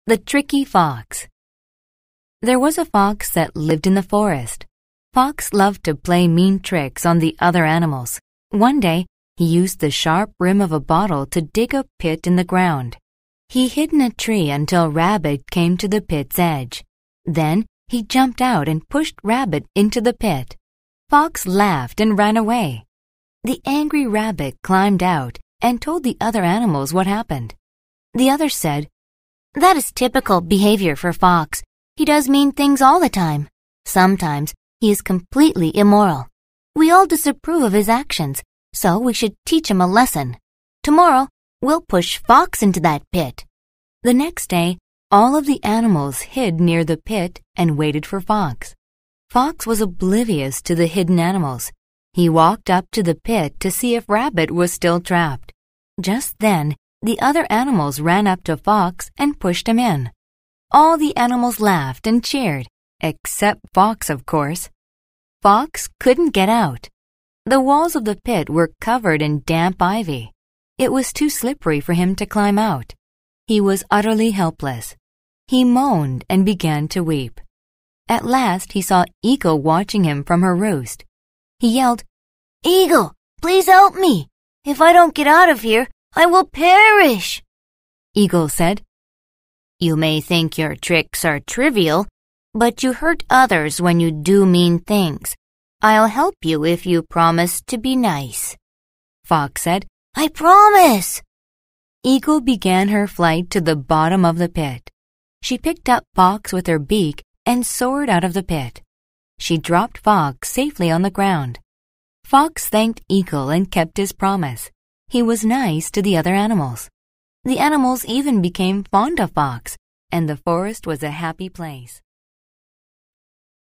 The Tricky Fox. There was a fox that lived in the forest. Fox loved to play mean tricks on the other animals. One day, he used the sharp rim of a bottle to dig a pit in the ground. He hid in a tree until Rabbit came to the pit's edge. Then he jumped out and pushed Rabbit into the pit. Fox laughed and ran away. The angry Rabbit climbed out and told the other animals what happened. The others said, "That is typical behavior for Fox. He does mean things all the time. Sometimes he is completely immoral. We all disapprove of his actions, so we should teach him a lesson. Tomorrow, we'll push Fox into that pit." The next day, all of the animals hid near the pit and waited for Fox. Fox was oblivious to the hidden animals. He walked up to the pit to see if Rabbit was still trapped. Just then, the other animals ran up to Fox and pushed him in. All the animals laughed and cheered, except Fox, of course. Fox couldn't get out. The walls of the pit were covered in damp ivy. It was too slippery for him to climb out. He was utterly helpless. He moaned and began to weep. At last he saw Eagle watching him from her roost. He yelled, "Eagle, please help me. If I don't get out of here, I will perish." Eagle said, "You may think your tricks are trivial, but you hurt others when you do mean things. I'll help you if you promise to be nice." Fox said, "I promise." Eagle began her flight to the bottom of the pit. She picked up Fox with her beak and soared out of the pit. She dropped Fox safely on the ground. Fox thanked Eagle and kept his promise. He was nice to the other animals. The animals even became fond of Fox, and the forest was a happy place.